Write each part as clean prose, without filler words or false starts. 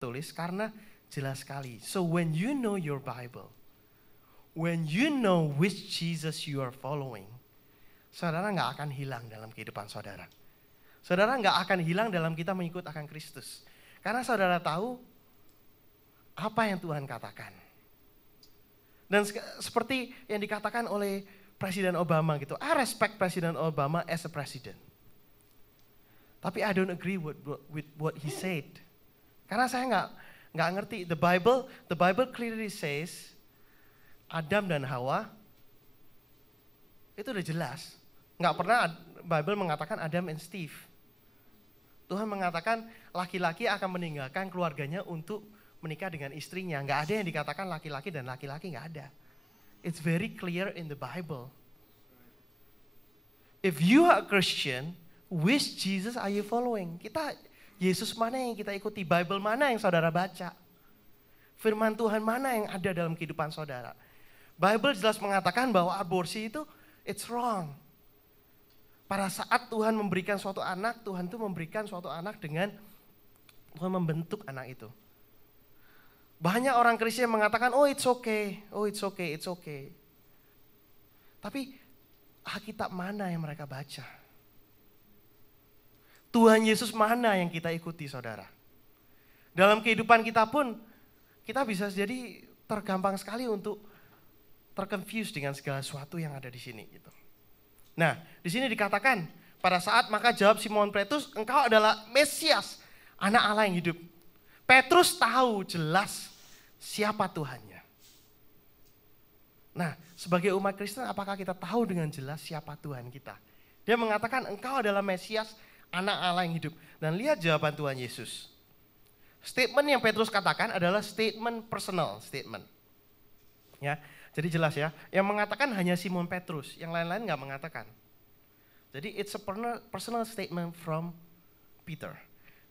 tertulis karena jelas sekali. So when you know your Bible, when you know which Jesus you are following, saudara nggak akan hilang dalam kehidupan saudara. Saudara nggak akan hilang dalam kita mengikut akan Kristus. Karena saudara tahu apa yang Tuhan katakan. Dan seperti yang dikatakan oleh Presiden Obama gitu. I respect Presiden Obama as a president. Tapi I don't agree with what he said. Karena saya nggak ngerti. The Bible clearly says Adam dan Hawa itu udah jelas. Nggak pernah Bible mengatakan Adam and Steve. Tuhan mengatakan laki-laki akan meninggalkan keluarganya untuk menikah dengan istrinya. Nggak ada yang dikatakan laki-laki dan laki-laki, nggak ada. It's very clear in the Bible. If you are a Christian, which Jesus are you following? Yesus mana yang kita ikuti? Bible mana yang saudara baca? Firman Tuhan mana yang ada dalam kehidupan saudara? Bible jelas mengatakan bahwa aborsi itu it's wrong. Pada saat Tuhan memberikan suatu anak, Tuhan itu memberikan suatu anak dengan Tuhan membentuk anak itu. Banyak orang Kristen mengatakan, oh it's okay, it's okay. Tapi Alkitab mana yang mereka baca? Tuhan Yesus mana yang kita ikuti, saudara? Dalam kehidupan kita pun, kita bisa jadi tergampang sekali untuk terconfuse dengan segala sesuatu yang ada di sini. Gitu. Nah, di sini dikatakan, pada saat maka jawab Simon Petrus, engkau adalah Mesias, anak Allah yang hidup. Petrus tahu jelas siapa Tuhannya. Nah, sebagai umat Kristen, apakah kita tahu dengan jelas siapa Tuhan kita? Dia mengatakan, engkau adalah Mesias, anak Allah yang hidup. Dan lihat jawaban Tuhan Yesus. Statement yang Petrus katakan adalah statement personal statement. Ya, jadi jelas ya. Yang mengatakan hanya Simon Petrus, yang lain-lain nggak mengatakan. Jadi it's a personal statement from Peter.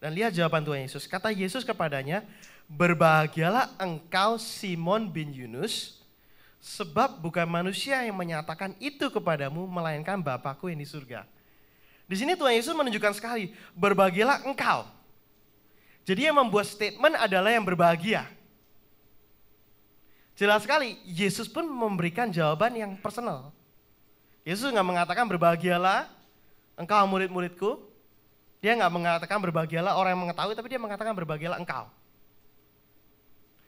Dan lihat jawaban Tuhan Yesus. Kata Yesus kepadanya, berbahagialah engkau Simon bin Yunus, sebab bukan manusia yang menyatakan itu kepadamu, melainkan Bapakku yang di surga. Di sini Tuhan Yesus menunjukkan sekali, berbahagialah engkau. Jadi yang membuat statement adalah yang berbahagia. Jelas sekali, Yesus pun memberikan jawaban yang personal. Yesus nggak mengatakan berbahagialah engkau murid-muridku. Dia nggak mengatakan berbahagialah orang yang mengetahui, tapi dia mengatakan berbahagialah engkau.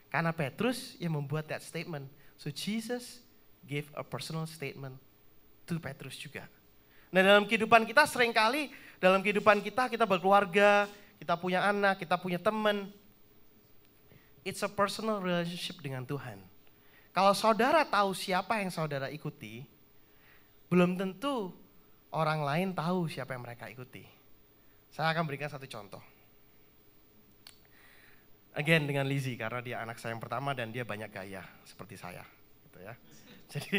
Karena Petrus yang membuat that statement. So Jesus gave a personal statement to Petrus juga. Nah dalam kehidupan kita seringkali, dalam kehidupan kita berkeluarga, kita punya anak, kita punya teman. It's a personal relationship dengan Tuhan. Kalau saudara tahu siapa yang saudara ikuti, belum tentu orang lain tahu siapa yang mereka ikuti. Saya akan berikan satu contoh. Again dengan Lizzie, karena dia anak saya yang pertama dan dia banyak gaya seperti saya. Gitu ya. Jadi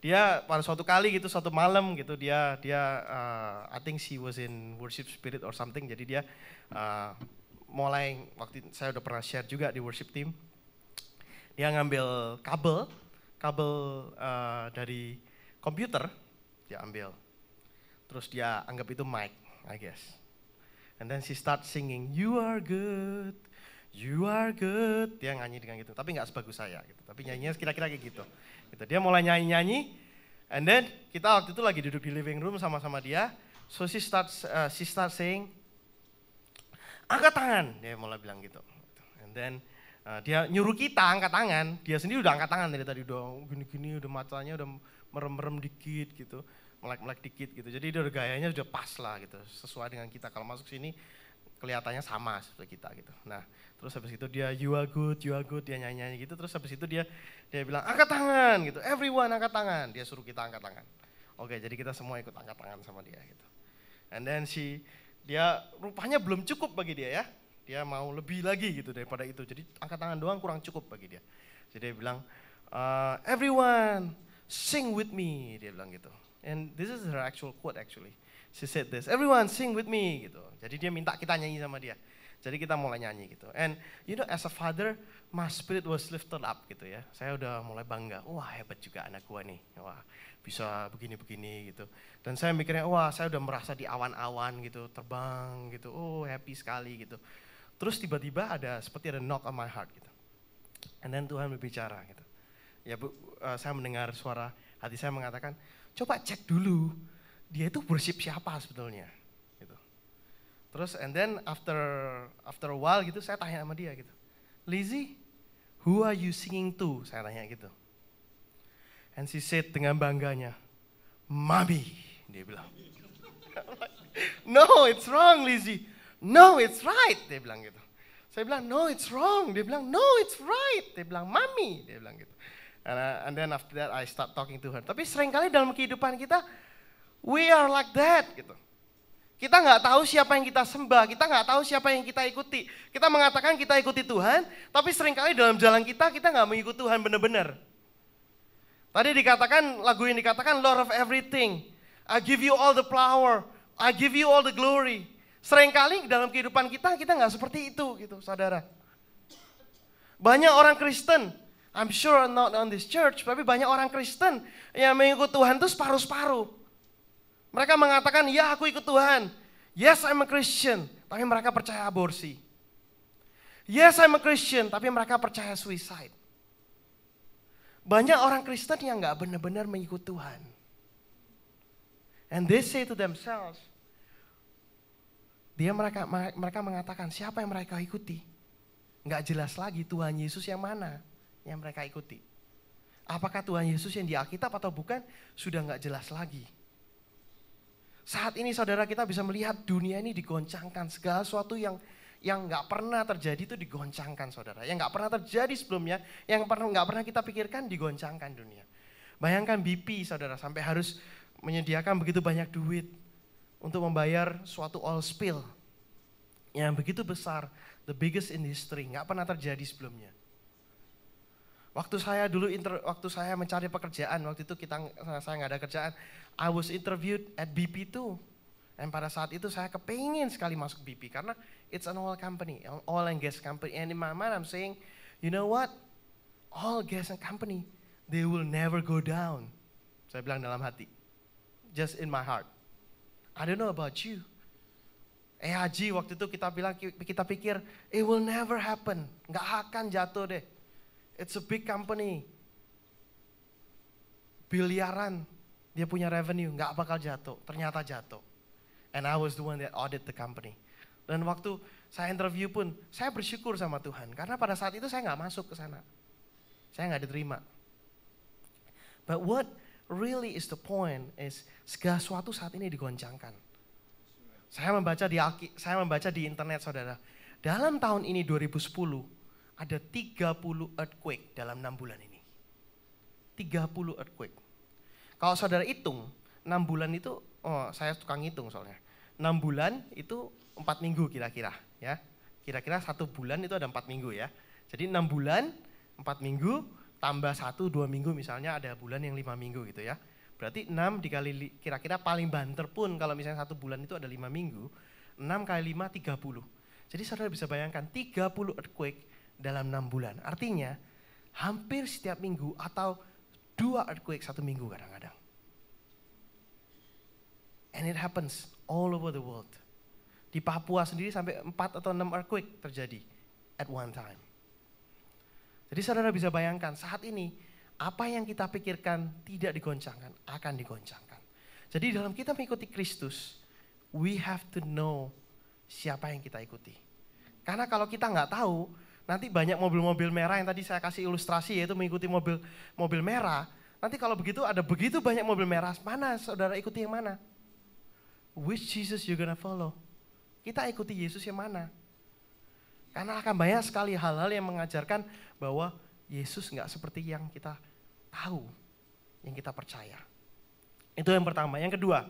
dia pada suatu kali gitu, suatu malam gitu, dia I think she was in worship spirit or something. Jadi dia mulai, waktu saya udah pernah share juga di worship team. Dia ngambil kabel dari komputer, dia ambil. Terus dia anggap itu mic, I guess. And then she start singing, you are good, you are good. Dia nyanyi dengan gitu, tapi nggak sebagus saya gitu. Tapi nyanyinya kira-kira kayak gitu. Dia mulai nyanyi-nyanyi, and then kita waktu itu lagi duduk di living room sama-sama dia. So she start saying, angkat tangan, dia mulai bilang gitu. And then dia nyuruh kita angkat tangan, dia sendiri udah angkat tangan dari tadi, udah gini-gini, udah matanya udah merem-merem dikit gitu, melek-melek dikit gitu. Jadi dia udah gayanya udah pas lah gitu, sesuai dengan kita. Kalau masuk sini kelihatannya sama seperti kita gitu. Nah, terus habis itu dia you are good, dia nyanyi-nyanyi gitu. Terus habis itu dia bilang angkat tangan gitu, everyone angkat tangan. Dia suruh kita angkat tangan. Oke, jadi kita semua ikut angkat tangan sama dia gitu. And then dia rupanya belum cukup bagi dia ya. Dia mau lebih lagi gitu daripada itu. Jadi angkat tangan doang kurang cukup bagi dia. Jadi dia bilang, everyone sing with me. Dia bilang gitu. And this is her actual quote actually. She said this, everyone sing with me gitu. Jadi dia minta kita nyanyi sama dia. Jadi kita mulai nyanyi gitu. And you know as a father, my spirit was lifted up gitu ya. Saya udah mulai bangga. Wah hebat juga anak gua nih. Wah bisa begini-begini gitu. Dan saya mikirnya wah saya udah merasa di awan-awan gitu. Terbang gitu. Oh happy sekali gitu. Terus tiba-tiba seperti ada knock on my heart gitu. And then Tuhan berbicara gitu. Ya Bu, saya mendengar suara hati saya mengatakan, coba cek dulu dia itu worship siapa sebetulnya. Gitu. Terus and then after a while gitu saya tanya sama dia gitu. Lizzie, who are you singing to? Saya tanya gitu. And she said dengan bangganya, Mami, dia bilang. No, it's wrong Lizzie. No, it's right, dia bilang gitu. Saya bilang, no, it's wrong. Dia bilang, no, it's right. Dia bilang, Mami, dia bilang gitu. And then after that I start talking to her. Tapi seringkali dalam kehidupan kita, we are like that gitu. Kita nggak tahu siapa yang kita sembah, kita nggak tahu siapa yang kita ikuti. Kita mengatakan kita ikuti Tuhan, tapi seringkali dalam jalan kita nggak mengikuti Tuhan benar-benar. Tadi dikatakan, lagu yang dikatakan Lord of everything. I give you all the power, I give you all the glory. Seringkali dalam kehidupan kita nggak seperti itu gitu saudara. Banyak orang Kristen, I'm sure not on this church, tapi banyak orang Kristen yang mengikut Tuhan itu separuh-separuh. Mereka mengatakan, ya aku ikut Tuhan. Yes, I'm a Christian, tapi mereka percaya aborsi. Yes, I'm a Christian, tapi mereka percaya suicide. Banyak orang Kristen yang nggak benar-benar mengikut Tuhan. And they say to themselves, mereka mengatakan siapa yang mereka ikuti? Nggak jelas lagi Tuhan Yesus yang mana yang mereka ikuti. Apakah Tuhan Yesus yang di Alkitab atau bukan? Sudah nggak jelas lagi. Saat ini saudara kita bisa melihat dunia ini digoncangkan. Segala sesuatu yang nggak pernah terjadi itu digoncangkan saudara. Yang nggak pernah terjadi sebelumnya, yang nggak pernah kita pikirkan digoncangkan dunia. Bayangkan BP saudara sampai harus menyediakan begitu banyak duit untuk membayar suatu oil spill yang begitu besar, the biggest in history, nggak pernah terjadi sebelumnya. Waktu saya mencari pekerjaan, waktu itu saya nggak ada kerjaan, I was interviewed at BP too. Dan pada saat itu saya kepingin sekali masuk BP karena it's an oil company, oil and gas company. And in my mind I'm saying, you know what, oil, gas and company, they will never go down. Saya bilang dalam hati, just in my heart. I don't know about you. EHG waktu itu kita pikir, it will never happen. Nggak akan jatuh deh. It's a big company. Biliaran dia punya revenue, nggak bakal jatuh. Ternyata jatuh. And I was the one that audit the company. Dan waktu saya interview pun, saya bersyukur sama Tuhan. Karena pada saat itu saya nggak masuk ke sana. Saya nggak diterima. But what really is the point is segala sesuatu saat ini digoncangkan. Saya membaca di internet saudara. Dalam tahun ini 2010 ada 30 earthquake dalam 6 bulan ini. 30 earthquake. Kalau saudara hitung 6 bulan itu, saya tukang hitung soalnya. 6 bulan itu 4 minggu kira-kira ya. Kira-kira 1 bulan itu ada 4 minggu ya. Jadi 6 bulan 4 minggu tambah 1-2 minggu misalnya ada bulan yang 5 minggu gitu ya. Berarti 6 dikali kira-kira paling banter pun kalau misalnya 1 bulan itu ada 5 minggu, 6 kali 5 30. Jadi saudara bisa bayangkan 30 earthquake dalam 6 bulan. Artinya hampir setiap minggu atau 2 earthquake 1 minggu kadang-kadang. And it happens all over the world. Di Papua sendiri sampai 4 atau 6 earthquake terjadi at one time. Jadi saudara bisa bayangkan saat ini apa yang kita pikirkan tidak digoncangkan, akan digoncangkan. Jadi dalam kita mengikuti Kristus, we have to know siapa yang kita ikuti. Karena kalau kita nggak tahu, nanti banyak mobil-mobil merah yang tadi saya kasih ilustrasi yaitu mengikuti mobil merah. Nanti kalau begitu ada begitu banyak mobil merah, mana saudara ikuti yang mana? Which Jesus you gonna follow? Kita ikuti Yesus yang mana? Karena akan banyak sekali hal-hal yang mengajarkan bahwa Yesus nggak seperti yang kita tahu, yang kita percaya. Itu yang pertama. Yang kedua,